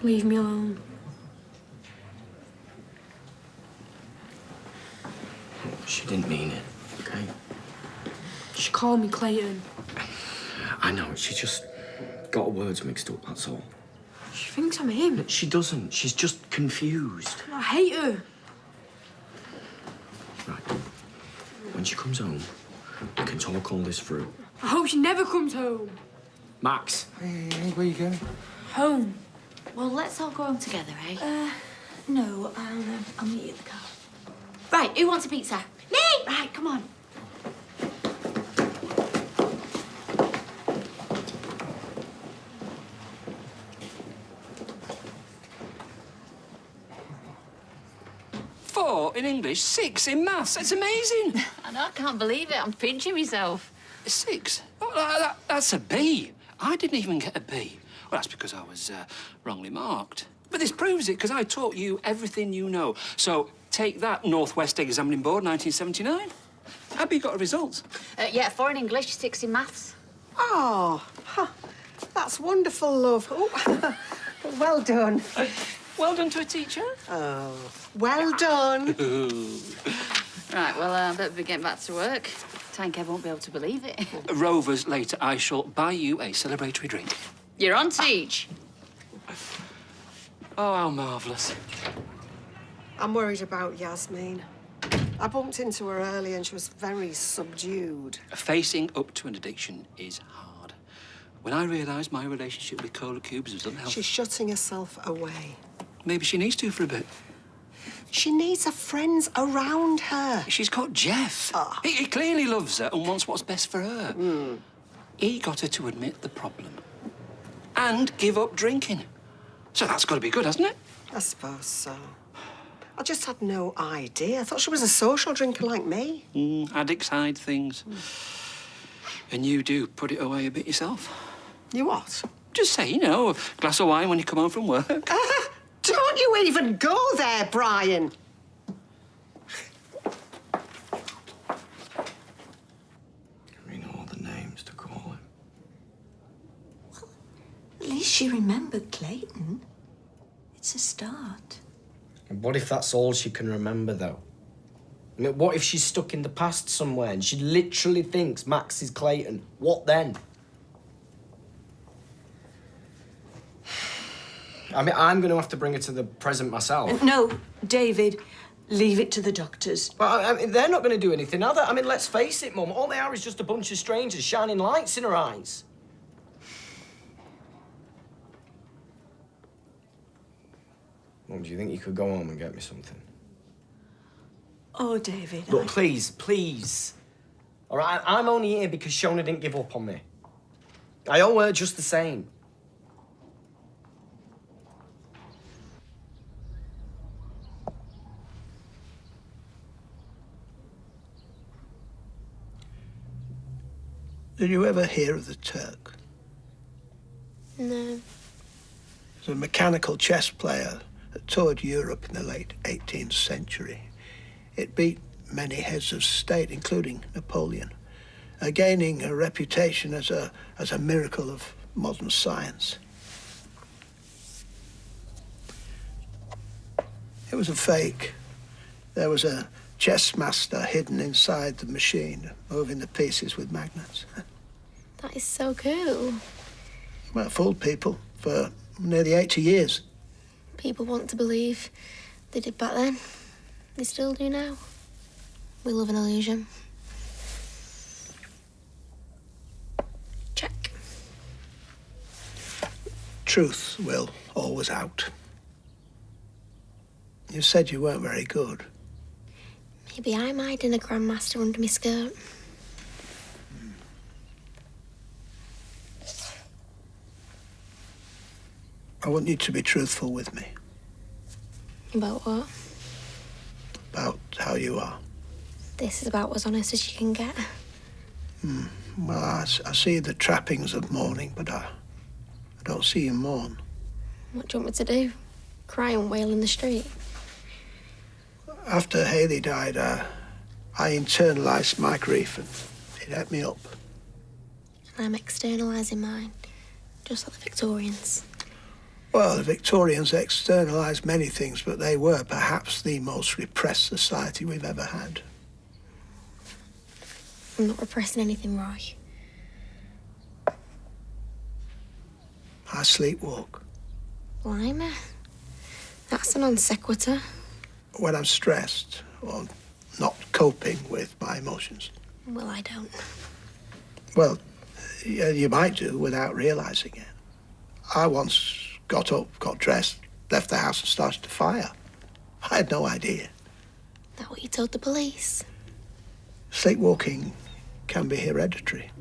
Leave me alone. She didn't mean it, okay? She called me Clayton. I know, she just got her words mixed up, that's all. She thinks I'm him. She doesn't. She's just confused. I hate her. Right. When she comes home, we can talk all this through. I hope she never comes home. Max. Hey, where you going? Home. Well, let's all go home together, eh? No, I'll meet you at the car. Right, who wants a pizza? Me! Right, come on. Four in English, 6 in maths. That's amazing. I know, I can't believe it. I'm pinching myself. 6? Oh, that's a B. I didn't even get a B. Well, that's because I was wrongly marked. But this proves it, because I taught you everything you know. So take that, Northwest Examining Board, 1979. Have you got a result? Yeah, 4 in English, 6 in maths. Oh, that's wonderful, love. Oh, well done. Well done to a teacher. Oh, well done. Right, well, I better be getting back to work. Kev won't be able to believe it. Rovers, later I shall buy you a celebratory drink. You're on, Teach. Oh, how marvellous. I'm worried about Yasmin. I bumped into her earlier and she was very subdued. Facing up to an addiction is hard. When I realised my relationship with Cola Cubes was unhealthy... She's shutting herself away. Maybe she needs to for a bit. She needs her friends around her. She's got Jeff. Oh. He clearly loves her and wants what's best for her. He got her to admit the problem and give up drinking. So that's got to be good, hasn't it? I suppose so. I just had no idea. I thought she was a social drinker like me. Addicts hide things. And you do put it away a bit yourself. You what? Just say, you know, a glass of wine when you come home from work. Don't you even go there, Brian. We know all the names to call him. At least she remembered Clayton. It's a start. And what if that's all she can remember, though? I mean, what if she's stuck in the past somewhere and she literally thinks Max is Clayton? What then? I mean, I'm going to have to bring her to the present myself. No, David, leave it to the doctors. But, I mean, they're not going to do anything, are they? I mean, let's face it, Mum. All they are is just a bunch of strangers shining lights in her eyes. Mum, do you think you could go home and get me something? Oh, David, Look, please, please. All right, I'm only here because Shona didn't give up on me. I owe her just the same. Did you ever hear of the Turk? No. He's a mechanical chess player that toured Europe in the late 18th century. It beat many heads of state, including Napoleon, gaining a reputation as a miracle of modern science. It was a fake. There was a chess master hidden inside the machine, moving the pieces with magnets. That is so cool. Well, fooled people for nearly 80 years. People want to believe they did back then. They still do now. We love an illusion. Check. Truth will always out. You said you weren't very good. Maybe I'm hiding a grandmaster under my skirt. I want you to be truthful with me About what? about how you are. This is about as honest as you can get. Well, I see the trappings of mourning, but I don't see you mourn. What do you want me to do? Cry and wail in the street? After Haley died, I internalized my grief and it ate me up. I'm externalising mine, just like the Victorians. Well, the Victorians externalised many things, but they were perhaps the most repressed society we've ever had. I'm not repressing anything, Roy. I sleepwalk. Blimey. That's a non sequitur. When I'm stressed or not coping with my emotions. Well, I don't. Well, yeah, you might do without realising it. I once got up, got dressed, left the house and started to fire. I had no idea. That what you told the police? Sleepwalking can be hereditary.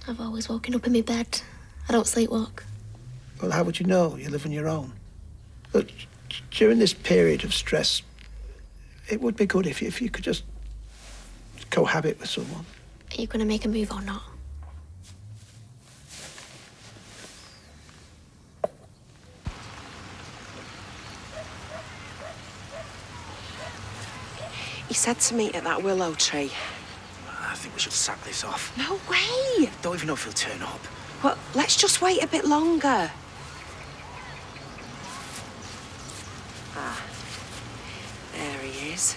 I've always woken up in my bed. I don't sleepwalk. Well, how would you know? You live on your own. But during this period of stress, it would be good if you could just cohabit with someone. Are you going to make a move or not? He said to me at that willow tree. I think we should sack this off. No way! Don't even know if he'll turn up. Well, let's just wait a bit longer. Ah, there he is.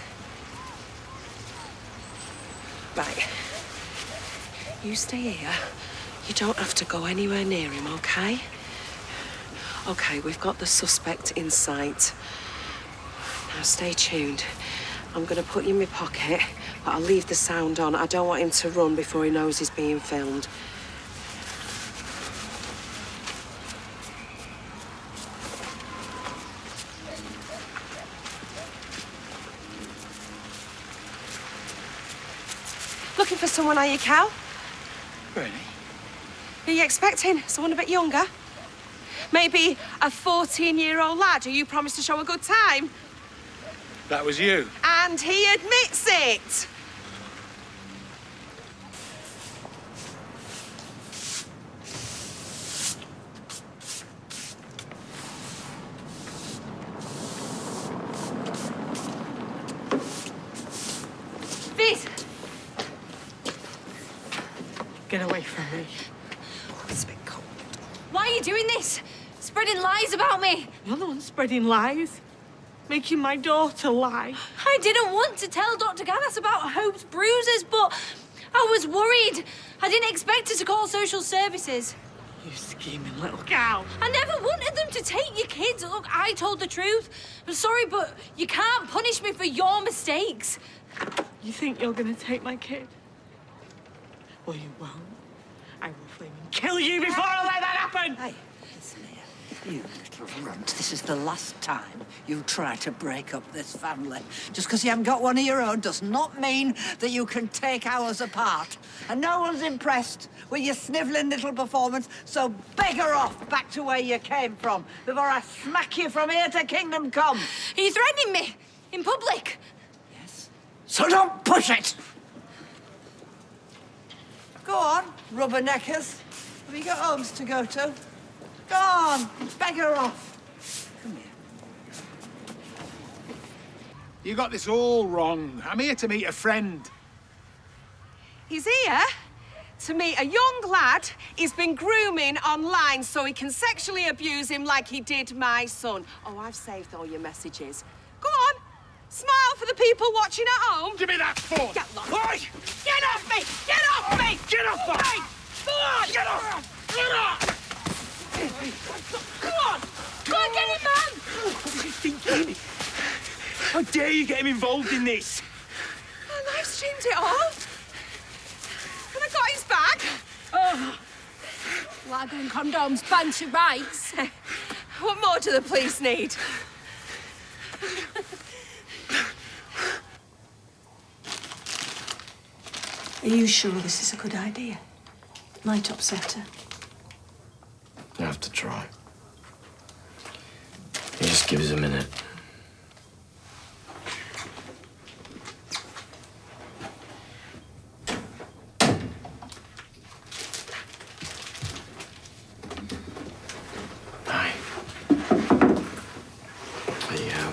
Right. You stay here. You don't have to go anywhere near him, OK? OK, we've got the suspect in sight. Now, stay tuned. I'm going to put you in my pocket, but I'll leave the sound on. I don't want him to run before he knows he's being filmed. Looking for someone, are you, Cal? Really? Are you expecting someone a bit younger? Maybe a 14-year-old lad who you promised to show a good time? That was you. And he admits it. Viz! Get away from me. Oh, it's a bit cold. Why are you doing this? Spreading lies about me? You're the one spreading lies. Making my daughter lie. I didn't want to tell Dr. Gallas about Hope's bruises, but I was worried. I didn't expect her to call social services. You scheming little cow. I never wanted them to take your kids. Look, I told the truth. I'm sorry, but you can't punish me for your mistakes. You think you're gonna take my kid? Well, you won't. I will flaming kill you before I let that happen! Hey, listen here. You little runt. This is the last time you try to break up this family. Just because you haven't got one of your own does not mean that you can take ours apart. And no one's impressed with your snivelling little performance, so beggar off back to where you came from before I smack you from here to kingdom come. Are you threatening me? In public? Yes. So don't push it! Go on, rubberneckers. Have you got homes to go to? Go on, beggar off. Come here. You got this all wrong. I'm here to meet a friend. He's here to meet a young lad he's been grooming online so he can sexually abuse him like he did my son. Oh, I've saved all your messages. Go on, smile for the people watching at home. Give me that phone. Get lost. Oi! Get off me! Get off me! Get off me! Go on! Get off! Get off! Go on! Go on, get him, man! What was he thinking? How dare you get him involved in this? I live streamed it all. And I got his bag. Oh. Lager and condoms, banter rights. What more do the police need? Are you sure this is a good idea? Might upset her. I have to try. You just give us a minute. Hi. I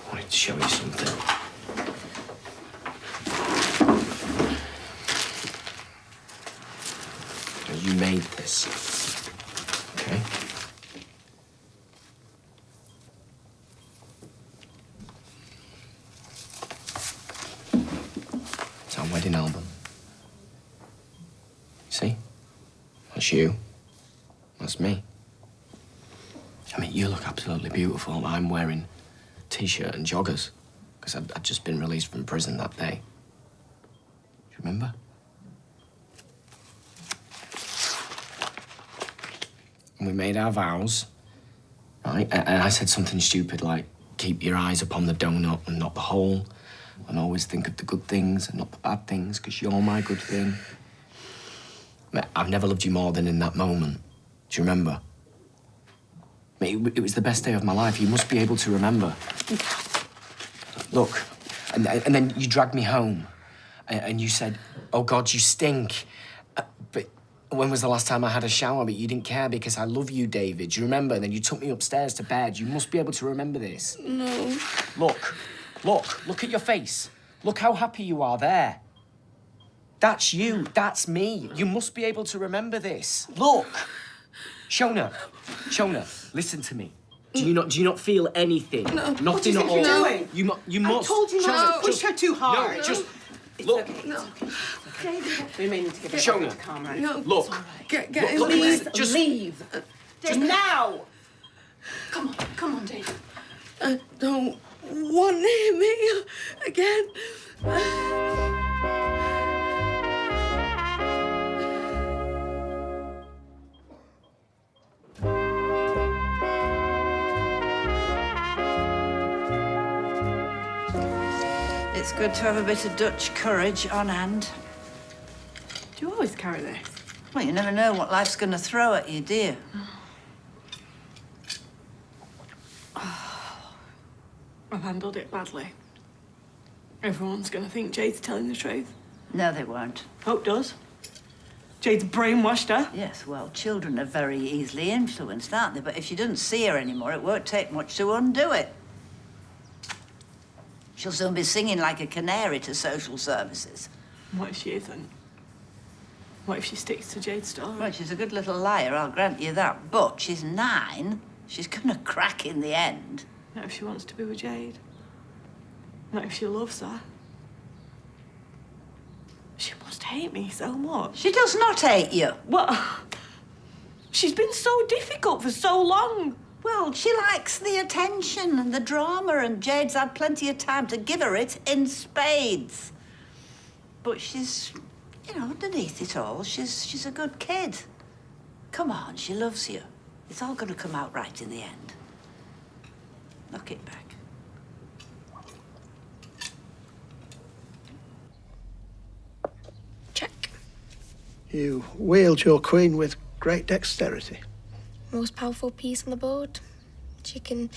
wanted to show you something. You made this. wedding album. See? That's you. That's me. I mean, you look absolutely beautiful. I'm wearing a T-shirt and joggers because I'd just been released from prison that day. Do you remember? And we made our vows, right? And I said something stupid like, keep your eyes upon the donut and not the hole, and always think of the good things and not the bad things, because you're my good thing. I've never loved you more than in that moment. Do you remember? It was the best day of my life. You must be able to remember. Look, and then you dragged me home, and you said, "Oh God, you stink." But when was the last time I had a shower? But you didn't care because I love you, David. Do you remember? And then you took me upstairs to bed. You must be able to remember this. No. Look at your face. Look how happy you are there. That's you. That's me. You must be able to remember this. Look. Shona, listen to me. Do you not feel anything? No. Nothing What do you at think all. you're doing? You must. I told you not to push her too hard. No, just It's look. okay. No. We may need to get her Shona, to calm, right? no, look. Get Look, please just leave. Just now. Come on, Dave. I don't want to hear me again. It's good to have a bit of Dutch courage on hand. Do you always carry this? Well, you never know what life's going to throw at you, do you? I've handled it badly. Everyone's going to think Jade's telling the truth. No, they won't. Hope does. Jade's brainwashed her. Yes, well, children are very easily influenced, aren't they? But if she doesn't see her anymore, it won't take much to undo it. She'll soon be singing like a canary to social services. What if she isn't? What if she sticks to Jade's story? Well, she's a good little liar, I'll grant you that. But she's 9. She's gonna crack in the end. Not if she wants to be with Jade. Not if she loves her. She must hate me so much. She does not hate you. What? She's been so difficult for so long. Well, she likes the attention and the drama, and Jade's had plenty of time to give her it in spades. But she's, you know, underneath it all, she's a good kid. Come on, she loves you. It's all going to come out right in the end. Knock it back. Check. You wield your queen with great dexterity. Most powerful piece on the board. She can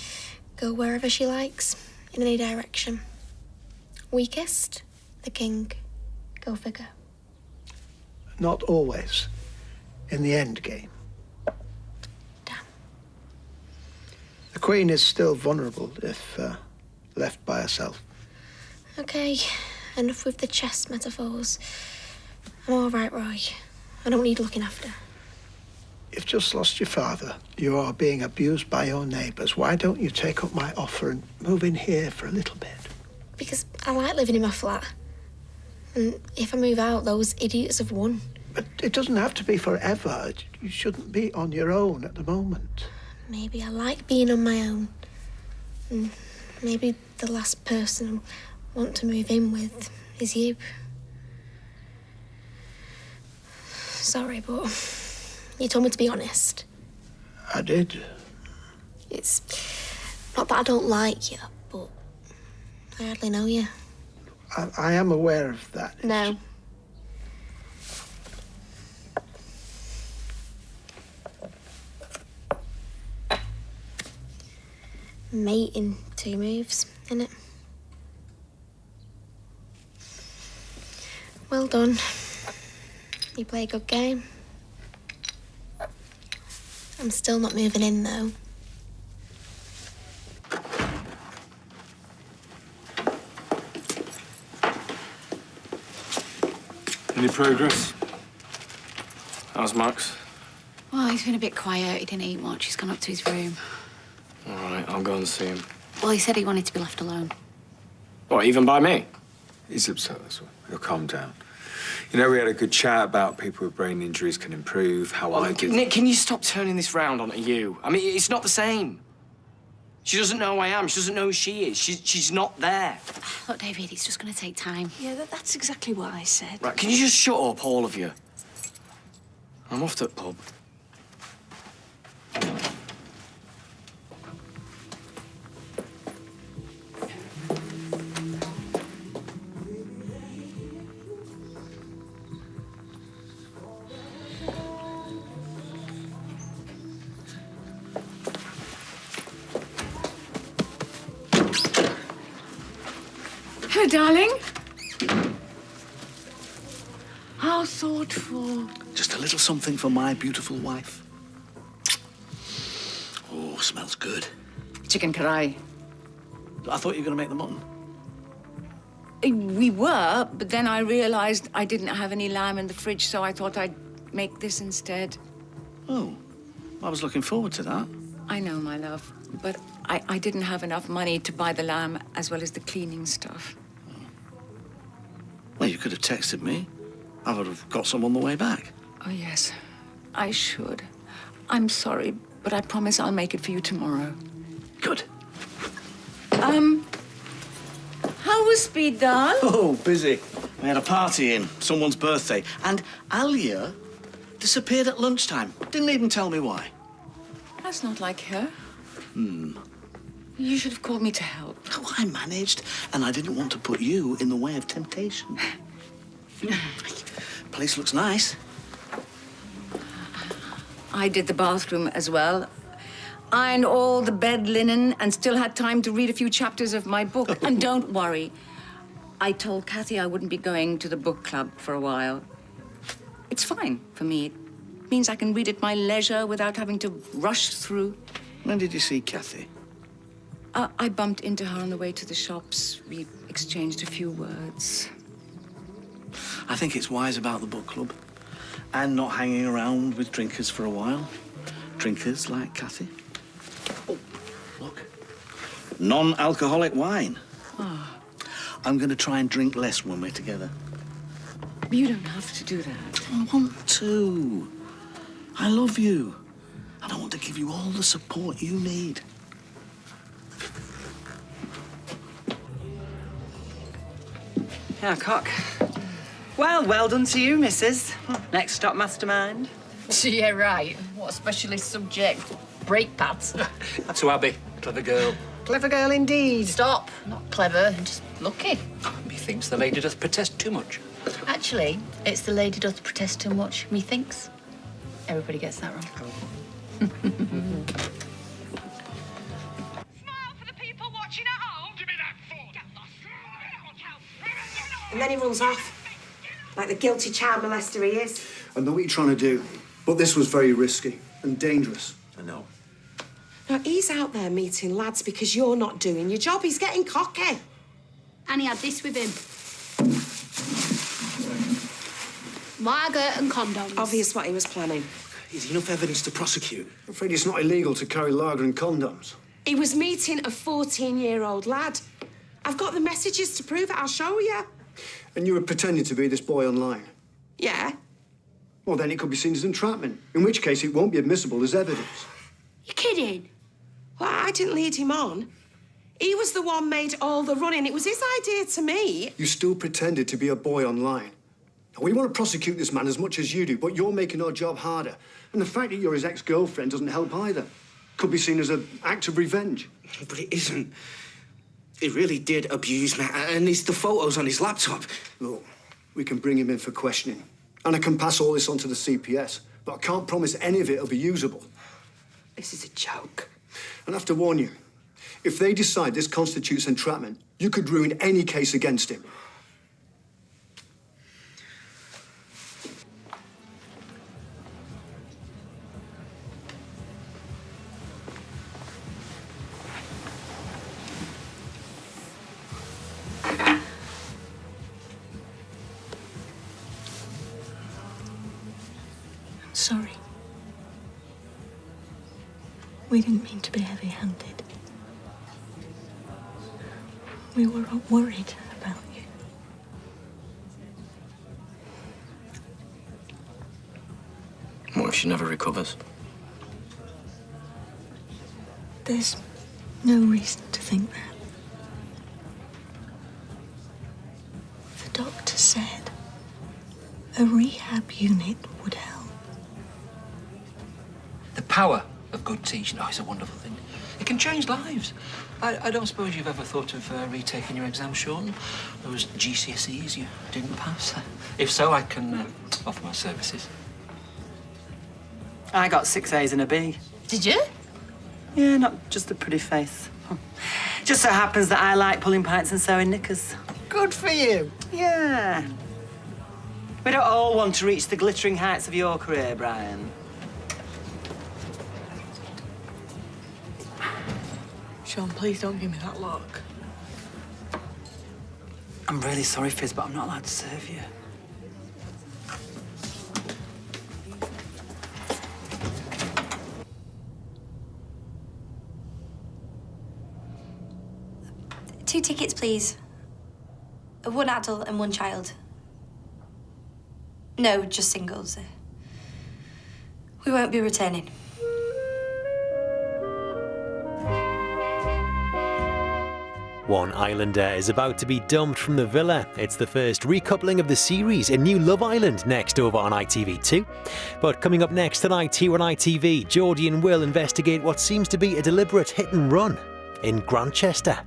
go wherever she likes, in any direction. Weakest, the king. Go figure. Not always. In the end game. Damn. The queen is still vulnerable if left by herself. Okay, enough with the chess metaphors. I'm all right, Roy. I don't need looking after. You've just lost your father. You are being abused by your neighbours. Why don't you take up my offer and move in here for a little bit? Because I like living in my flat. And if I move out, those idiots have won. But it doesn't have to be forever. You shouldn't be on your own at the moment. Maybe I like being on my own. And maybe the last person I want to move in with is you. Sorry, but you told me to be honest. I did. It's not that I don't like you, but I hardly know you. I am aware of that. It's No. Mate in 2 moves, innit? Well done. You play a good game. I'm still not moving in, though. Any progress? How's Max? Well, he's been a bit quiet. He didn't eat much. He's gone up to his room. All right, I'll go and see him. Well, he said he wanted to be left alone. What, even by me? He's upset, that's what. You'll calm down. You know, we had a good chat about people with brain injuries can improve, how I did... Nick, can you stop turning this round onto you? I mean, it's not the same. She doesn't know who I am. She doesn't know who she is. She's not there. Look, David, it's just going to take time. Yeah, that's exactly what I said. Right, can you just shut up, all of you? I'm off to the pub. Hello, darling. How thoughtful. Just a little something for my beautiful wife. Oh, smells good. Chicken karai. I thought you were going to make the mutton. We were, but then I realized I didn't have any lamb in the fridge, so I thought I'd make this instead. Oh, I was looking forward to that. I know, my love, but I didn't have enough money to buy the lamb as well as the cleaning stuff. Well, you could have texted me. I would have got some on the way back. Oh, yes, I should. I'm sorry, but I promise I'll make it for you tomorrow. Good. How was Speed Dahl? Oh, busy. We had a party in someone's birthday, and Alia disappeared at lunchtime. Didn't even tell me why. That's not like her. You should have called me to help. Oh, I managed, and I didn't want to put you in the way of temptation. Place looks nice. I did the bathroom as well. Ironed all the bed linen and still had time to read a few chapters of my book. And don't worry, I told Kathy I wouldn't be going to the book club for a while. It's fine for me. It means I can read at my leisure without having to rush through. When did you see Kathy? I bumped into her on the way to the shops. We exchanged a few words. I think it's wise about the book club and not hanging around with drinkers for a while. Drinkers like Kathy. Oh, look. Non-alcoholic wine. Oh, I'm going to try and drink less when we're together. you don't have to do that. I want to. I love you. And I want to give you all the support you need. Yeah, cock. Well done to you, missus. Next stop, mastermind. Yeah, right. What a specialist subject. Brake pads. That's who Abby. Clever girl. Clever girl indeed. Stop. Not clever, just lucky. Methinks the lady doth protest too much. Actually, it's the lady doth protest too much, methinks. Everybody gets that wrong. And then he runs off. Like the guilty child molester he is. I know what you're trying to do, but this was very risky and dangerous. I know. Now, he's out there meeting lads because you're not doing your job. He's getting cocky. And he had this with him. Viagra and condoms. Obvious what he was planning. Is enough evidence to prosecute? I'm afraid it's not illegal to carry lager and condoms. He was meeting a 14-year-old lad. I've got the messages to prove it. I'll show you. And you were pretending to be this boy online? Yeah. Well, then it could be seen as entrapment, in which case it won't be admissible as evidence. You're kidding? Well, I didn't lead him on. He was the one made all the running. It was his idea to me. You still pretended to be a boy online. Now, we want to prosecute this man as much as you do, but you're making our job harder. And the fact that you're his ex-girlfriend doesn't help either. Could be seen as an act of revenge. But it isn't. He really did abuse me, and it's the photos on his laptop. Look, we can bring him in for questioning. And I can pass all this on to the CPS, but I can't promise any of it will be usable. This is a joke. And I have to warn you, if they decide this constitutes entrapment, you could ruin any case against him. Sorry. We didn't mean to be heavy-handed. We were worried about you. she never recovers. There's no reason to think that. The doctor said a rehab unit would help. The power of good teaching, is a wonderful thing. It can change lives. I don't suppose you've ever thought of retaking your exam, Sean? Those GCSEs you didn't pass? If so, I can offer my services. I got 6 A's and a B. Did you? Yeah, not just a pretty face. Just so happens that I like pulling pints and sewing knickers. Good for you. Yeah. We don't all want to reach the glittering heights of your career, Brian. Sean, please don't give me that look. I'm really sorry, Fizz, but I'm not allowed to serve you. Two tickets, please. One adult and one child. No, just singles. We won't be returning. One Islander is about to be dumped from the villa. It's the first recoupling of the series, a new Love Island next over on ITV2. But coming up next tonight here on ITV, Geordie and Will investigate what seems to be a deliberate hit and run in Grantchester.